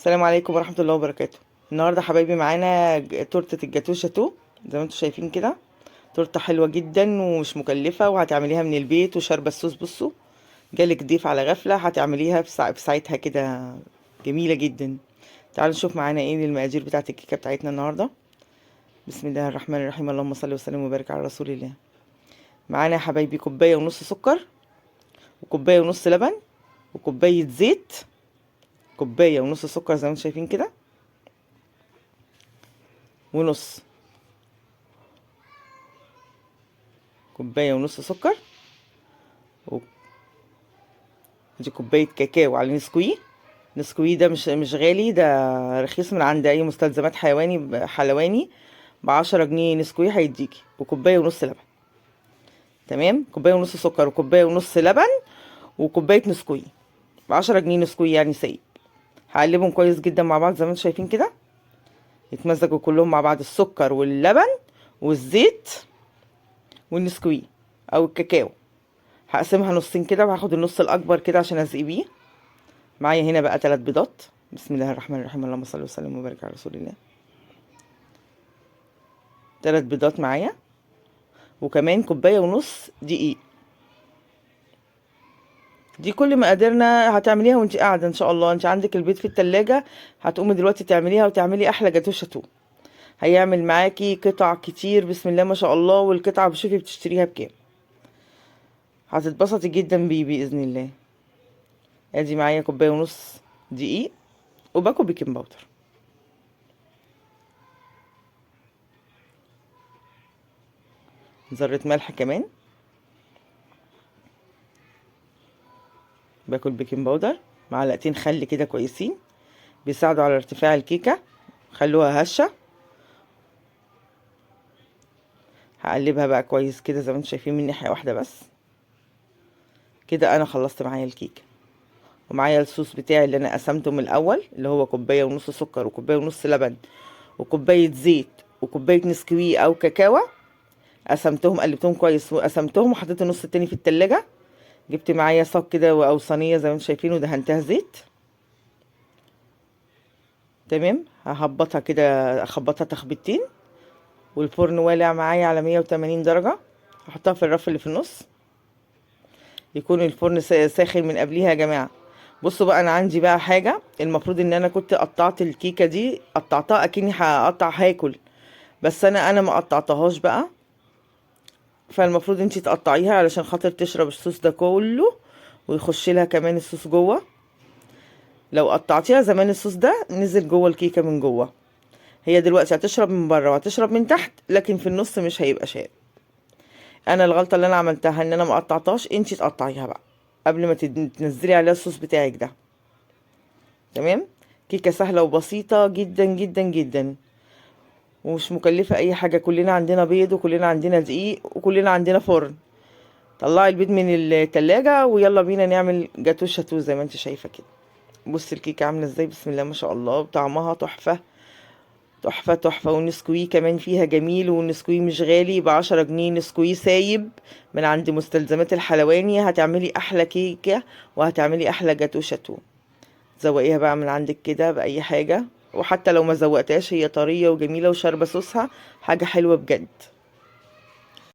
السلام عليكم ورحمة الله وبركاته. النهاردة حبايبي معانا تورتة الجاتو شاتو زي ما انتم شايفين كده. تورتة حلوة جدا ومش مكلفة وهتعمليها من البيت وشاربة الصوص. بصوا، جالك ضيف على غفلة هتعمليها في ساعتها كده، جميلة جدا. تعالوا نشوف معانا ايه المقادير بتاعة الكيكة بتاعتنا النهاردة. بسم الله الرحمن الرحيم، اللهم صل وسلم وبارك على رسول الله. معانا يا حبايبي كوباية ونص سكر، وكوباية ونص لبن، وكوباية زيت. كوباية ونص سكر زي ما انتم شايفين كده ونص، كوباية ونص سكر، دي كوباية كاكاو على نسكوي. نسكوي ده مش غالي، ده رخيص من عند اي مستلزمات حلواني. ب10 جنيه نسكوي هيديكي، وكوباية ونص لبن. تمام، كوباية ونص سكر وكوباية ونص لبن وكوباية نسكوي، ب10 جنيه نسكوي يعني سايب. هقلبهم كويس جدا مع بعض زي ما انتم شايفين كده، يتمزجوا كلهم مع بعض، السكر واللبن والزيت والنسكوي او الكاكاو. هقسمها نصين كده وهاخد النص الاكبر كده عشان اسقي بيه. معايا هنا بقى 3 بيضات. بسم الله الرحمن الرحيم، اللهم صل وسلم وبارك على رسول الله. 3 بيضات معايا، وكمان كوبايه ونص دقيق. دي كل مقاديرنا. هتعمليها وانت قاعده ان شاء الله، انت عندك البيض في التلاجة، هتقومي دلوقتي تعمليها وتعملي احلى جاتوه شاتو. هيعمل معاكي قطع كتير بسم الله ما شاء الله، والقطعه بشوفي بتشتريها بكام. هتتبسطي جدا بيه باذن الله. ادي معايا كوبايه ونص دقيق، وباكو بيكنج باودر، ذره ملح كمان، باكل بيكنج باودر، معلقتين خل كده كويسين بيساعدوا على ارتفاع الكيكه، خلوها هشه. هقلبها بقى كويس كده زي ما انتم شايفين من ناحيه واحده بس كده. انا خلصت معايا الكيكه، ومعايا الصوص بتاعي اللي انا قسمته من الاول، اللي هو كوبايه ونص سكر وكوبايه ونص لبن وكوبايه زيت وكوبايه نسكويه او كاكاو. قسمتهم، قلبتهم كويس وقسمتهم، وحطيت النص التاني في التلاجة. جبت معايا صاج كده او صينيه زي ما انتم شايفين ودهنتها زيت. تمام، ههبطها كده، اخبطها تخبيطتين، والفرن والع معايا على 180 درجه. هحطها في الرف اللي في النص، يكون الفرن ساخن من قبليها يا جماعه. بصوا بقى، انا عندي بقى حاجه، المفروض ان انا كنت قطعت الكيكه دي، قطعتها اكني هقطع هاكل، بس انا ما قطعتهاش بقى. فالمفروض انتي تقطعيها علشان خاطر تشرب الصوص ده كله، ويخش لها كمان الصوص جوه. لو قطعتيها زمان الصوص ده نزل جوه الكيكه من جوه. هي دلوقتي هتشرب من بره وهتشرب من تحت، لكن في النص مش هيبقى شارب. انا الغلطه اللي انا عملتها ان انا ما قطعتهاش، انتي تقطعيها بقى قبل ما تنزلي عليها الصوص بتاعك ده. تمام، كيكه سهله وبسيطه جدا جدا جدا، ومش مكلفه اي حاجه. كلنا عندنا بيض وكلنا عندنا دقيق وكلنا عندنا فرن. طلعي البيض من التلاجة ويلا بينا نعمل جاتو شاتو زي ما انت شايفه كده. بصي الكيكه عامله ازاي، بسم الله ما شاء الله، طعمها تحفه تحفه تحفه. والنسكوي كمان فيها جميل، والنسكوي مش غالي، ب10 جنيه نسكوي سايب من عند مستلزمات الحلواني. هتعملي احلى كيكه وهتعملي احلى جاتو شاتو. زوقيها بقى من عندك كده باي حاجه، وحتى لو ما زوقتهاش هي طريه وجميله وشاربه صوصها، حاجه حلوه بجد.